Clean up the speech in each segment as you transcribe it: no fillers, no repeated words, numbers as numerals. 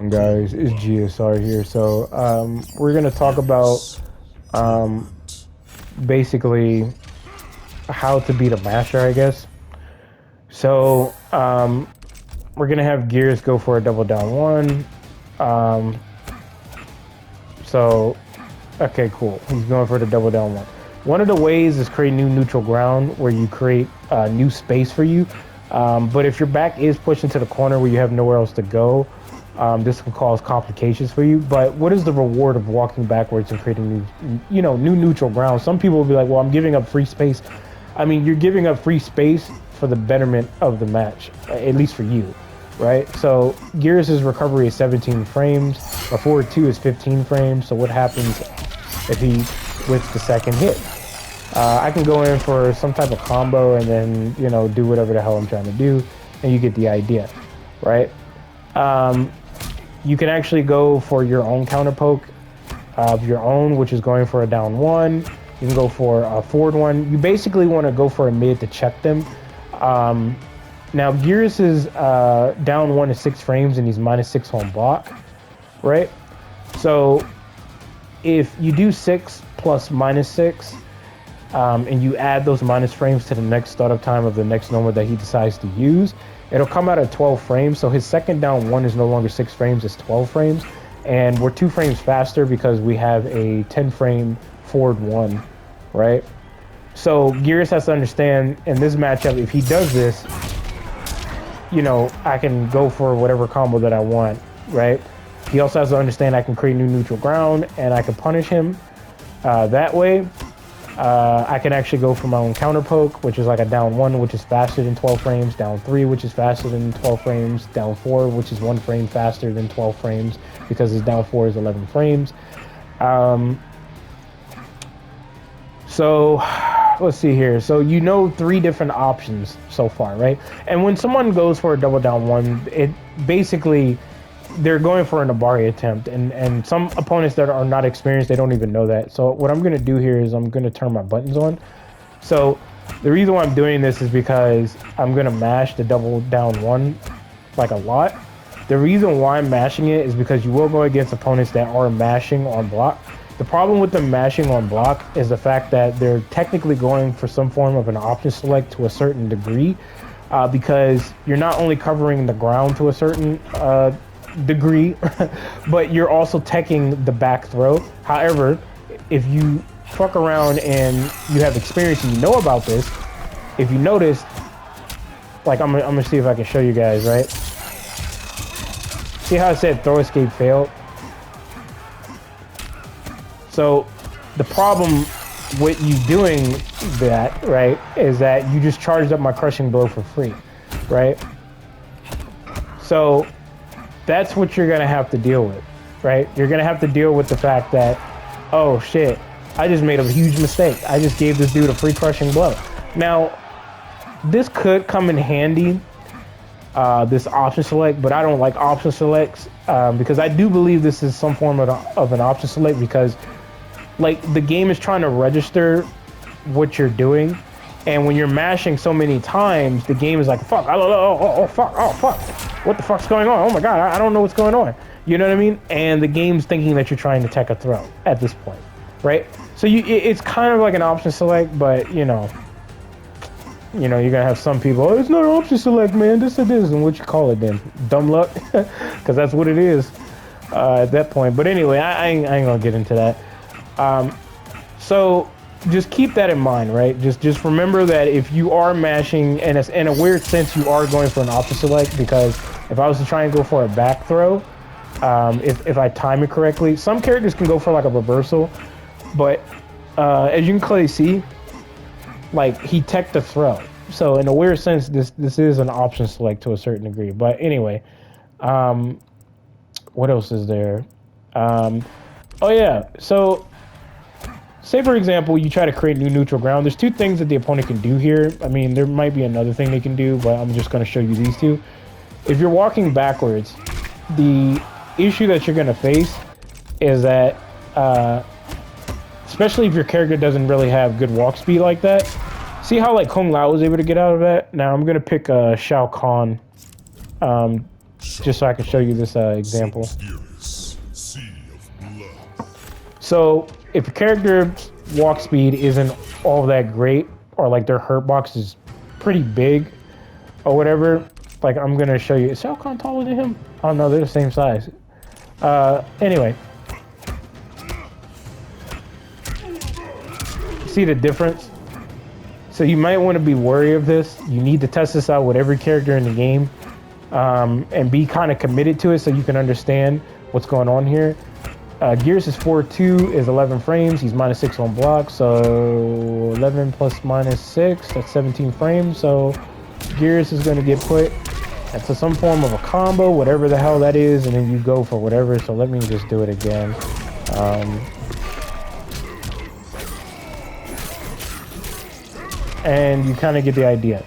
guys? It's GSR here. So we're gonna talk about um, basically how to beat a master, I guess. So we're gonna have Gears go for a double down one. Um, so okay, cool. He's going for the double down one. One of the ways is create new neutral ground where you create new space for you. But if your back is pushed into the corner where you have nowhere else to go, this can cause complications for you. But what is the reward of walking backwards and creating new neutral ground? Some people will be like, well, I'm giving up free space. I mean, you're giving up free space for the betterment of the match, at least for you, right? So Gears' recovery is 17 frames, a forward 2 is 15 frames. So what happens if he whips the second hit? I can go in for some type of combo and then, do whatever the hell I'm trying to do, and you get the idea, right? You can actually go for your own counter poke of your own, which is going for a down one. You can go for a forward one. You basically want to go for a mid to check them. Now, Gears is down 1 to 6 frames, and he's -6 on block, right? So if you do 6 plus -6, and you add those minus frames to the next startup time of the next number that he decides to use, it'll come out at 12 frames. So his second down one is no longer 6 frames, it's 12 frames. And we're 2 frames faster because we have a 10 frame forward one, right? So Gears has to understand in this matchup, if he does this, I can go for whatever combo that I want, right? He also has to understand I can create new neutral ground and I can punish him that way. I can actually go for my own counter poke, which is like a down 1, which is faster than 12 frames, down 3, which is faster than 12 frames, down 4, which is 1 frame faster than 12 frames because his down 4 is 11 frames. So let's see here. So 3 different options so far, right? And when someone goes for a double down 1, it basically they're going for an Abari attempt, and some opponents that are not experienced, they don't even know that. So what I'm going to do here is I'm going to turn my buttons on. So the reason why I'm doing this is because I'm going to mash the double down 1 like a lot. The reason why I'm mashing it is because you will go against opponents that are mashing on block. The problem with them mashing on block is the fact that they're technically going for some form of an option select to a certain degree, because you're not only covering the ground to a certain degree, but you're also teching the back throw. However, if you fuck around and you have experience and you know about this, if you notice, like I'm gonna see if I can show you guys, right? See how I said throw escape failed? So the problem with you doing that, right, is that you just charged up my crushing blow for free, right? So that's what you're gonna have to deal with, right? You're gonna have to deal with the fact that, oh shit, I just made a huge mistake. I just gave this dude a free crushing blow. Now, this could come in handy, this option select, but I don't like option selects because I do believe this is some form of an option select, because like the game is trying to register what you're doing. And when you're mashing so many times, the game is like, fuck, fuck, what the fuck's going on? Oh my God, I don't know what's going on. You know what I mean? And the game's thinking that you're trying to tech a throw at this point, right? So it's kind of like an option select, but you're gonna have some people, oh, it's not an option select, man, this it is, and what you call it then? Dumb luck? Because that's what it is at that point. But anyway, I ain't gonna get into that. So just keep that in mind, right? Just remember that if you are mashing, and in a weird sense, you are going for an option select, because if I was to try and go for a back throw, if I time it correctly, some characters can go for like a reversal, but as you can clearly see, like he teched the throw. So in a weird sense, this is an option select to a certain degree. But anyway, what else is there? Oh yeah, so say for example, you try to create new neutral ground. There's 2 things that the opponent can do here. I mean, there might be another thing they can do, but I'm just going to show you these 2. If you're walking backwards, the issue that you're going to face is that, especially if your character doesn't really have good walk speed like that. See how like Kung Lao was able to get out of that? Now I'm going to pick Shao Kahn just so I can show you this example. So if a character's walk speed isn't all that great, or like their hurt box is pretty big or whatever, like I'm gonna show you. Is Shao Kahn taller than him? Oh no, they're the same size. Anyway. See the difference? So you might want to be wary of this. You need to test this out with every character in the game, and be kind of committed to it so you can understand what's going on here. Gears is 4-2 is 11 frames. He's -6 on block, so 11 plus -6, that's 17 frames. So Gears is going to get put into some form of a combo, whatever the hell that is, and then you go for whatever. So let me just do it again. And you kind of get the idea,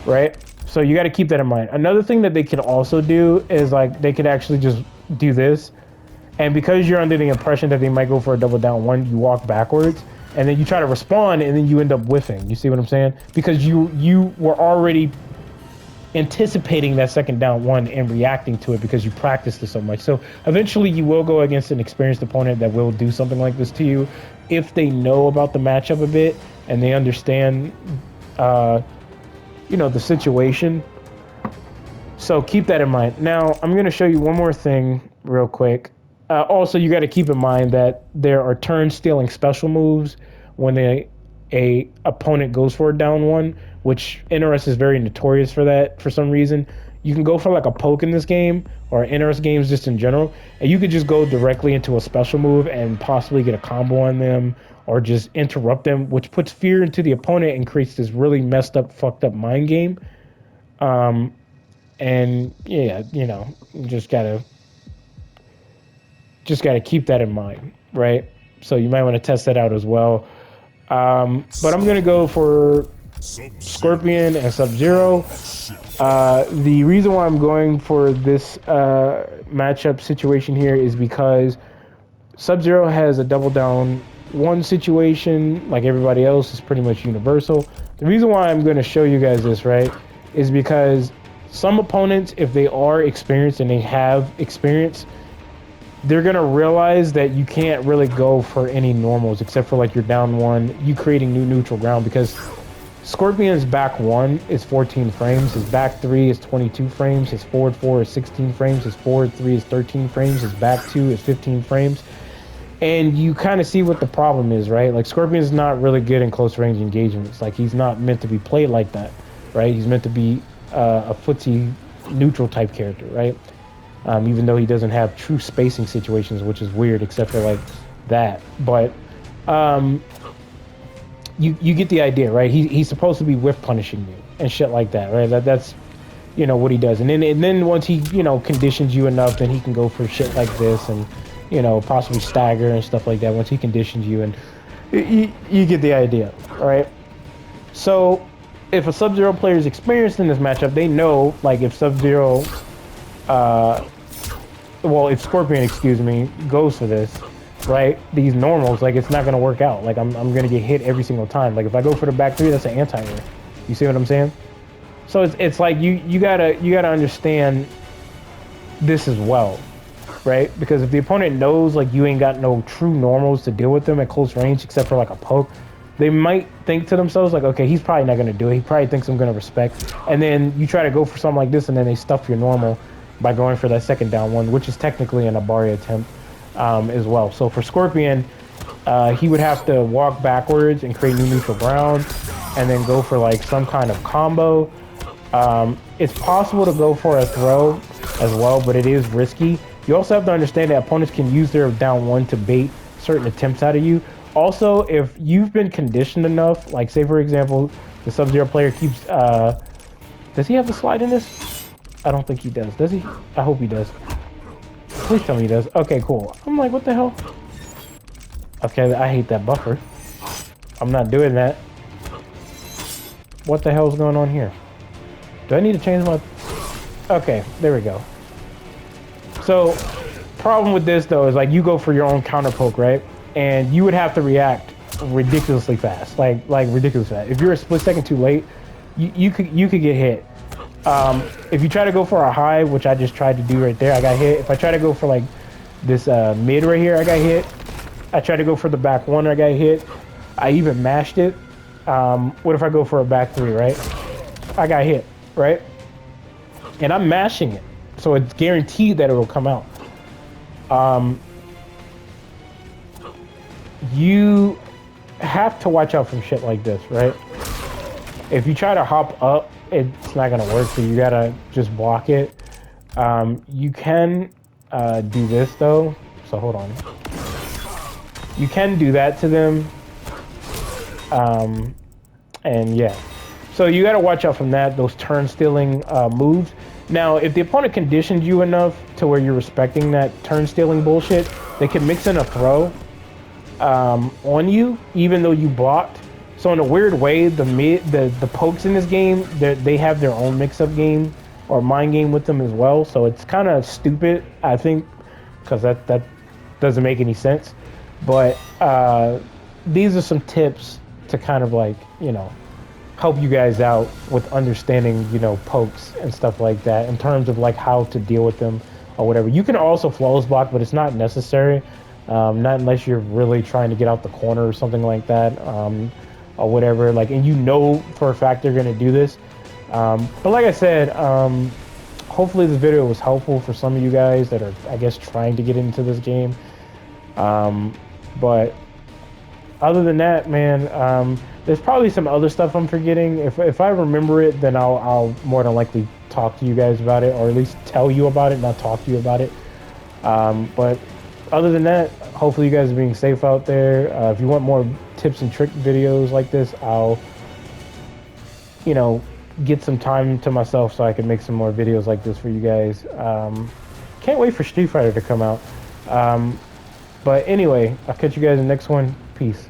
right? So you got to keep that in mind. Another thing that they can also do is like they could actually just do this, and because you're under the impression that they might go for a double down one, you walk backwards, and then you try to respond, and then you end up whiffing. You see what I'm saying? Because you were already anticipating that second down one and reacting to it because you practiced it so much. So eventually you will go against an experienced opponent that will do something like this to you if they know about the matchup a bit and they understand you know, the situation. So keep that in mind. Now I'm going to show you one more thing real quick. Also, you got to keep in mind that there are turn stealing special moves when a opponent goes for a down one, which NRS is very notorious for that for some reason. You can go for like a poke in this game, or NRS games just in general, and you could just go directly into a special move and possibly get a combo on them or just interrupt them, which puts fear into the opponent and creates this really messed up, fucked up mind game. And yeah, you know, just gotta keep that in mind, right? So you might want to test that out as well. But I'm gonna go for Scorpion and Sub-Zero. The reason why I'm going for this matchup situation here is because Sub-Zero has a double down one situation like everybody else. Is pretty much universal. The reason why I'm going to show you guys this, right, is because some opponents, if they are experienced and they have experience, they're going to realize that you can't really go for any normals except for like your down one, you creating new neutral ground, because Scorpion's back 1 is 14 frames, his back 3 is 22 frames, his forward 4 is 16 frames, his forward 3 is 13 frames, his back 2 is 15 frames. And you kind of see what the problem is, right? Like, Scorpion's not really good in close range engagements. Like, he's not meant to be played like that, right? He's meant to be a footsie neutral type character, right? Even though he doesn't have true spacing situations, which is weird, except for like that. But you get the idea, right? He's supposed to be whiff punishing you and shit like that, right? That's you know what he does. And then once he, you know, conditions you enough, then he can go for shit like this and, you know, possibly stagger and stuff like that once he conditions you, and you get the idea, all right? So if a Sub-Zero player is experienced in this matchup, they know, like, if Sub-Zero, if Scorpion, excuse me, goes for this, right, these normals, like, it's not going to work out. Like, I'm going to get hit every single time. Like, if I go for the back 3, that's an anti-air. You see what I'm saying? So it's like you gotta understand this as well, right? Because if the opponent knows, like, you ain't got no true normals to deal with them at close range except for like a poke, they might think to themselves like, okay, he's probably not gonna do it. He probably thinks I'm gonna respect. And then you try to go for something like this, and then they stuff your normal by going for that second down one, which is technically an Abari attempt as well. So for Scorpion, he would have to walk backwards and create new neutral ground, and then go for like some kind of combo. It's possible to go for a throw as well, but it is risky. You also have to understand that opponents can use their down one to bait certain attempts out of you. Also, if you've been conditioned enough, like say for example, the Sub-Zero player keeps, does he have the slide in this? I don't think he does. Does he? I hope he does. Please tell me he does. Okay, cool. I'm like, what the hell? Okay, I hate that buffer. I'm not doing that. What the hell is going on here? Do I need to change my... Okay, there we go. So, problem with this though is like you go for your own counter poke, right? And you would have to react ridiculously fast, like ridiculously fast. If you're a split second too late, you could get hit. If you try to go for a high, which I just tried to do right there, I got hit. If I try to go for like this mid right here, I got hit. I tried to go for the back one, I got hit. I even mashed it. What if I go for a back three, right? I got hit, right? And I'm mashing it, so it's guaranteed that it will come out. You have to watch out from shit like this, right? If you try to hop up, it's not gonna work, so you gotta just block it. You can do this though, so hold on. You can do that to them. And yeah. So you gotta watch out from that, those turn stealing moves. Now, if the opponent conditioned you enough to where you're respecting that turn stealing bullshit, they can mix in a throw on you, even though you blocked. So in a weird way, the pokes in this game, they have their own mix-up game or mind game with them as well. So it's kind of stupid, I think, because that doesn't make any sense. But these are some tips to kind of like, you know, help you guys out with understanding, you know, pokes and stuff like that in terms of like how to deal with them or whatever. You can also flawless block, but it's not necessary. Not unless you're really trying to get out the corner or something like that, or whatever. Like, and you know for a fact they're gonna do this. But like I said, hopefully this video was helpful for some of you guys that are, I guess, trying to get into this game. But other than that, man, there's probably some other stuff I'm forgetting. If I remember it, then I'll more than likely talk to you guys about it, or at least tell you about it, not talk to you about it. But other than that, hopefully you guys are being safe out there. If you want more tips and trick videos like this, I'll, you know, get some time to myself so I can make some more videos like this for you guys. Can't wait for Street Fighter to come out. But anyway, I'll catch you guys in the next one. Peace.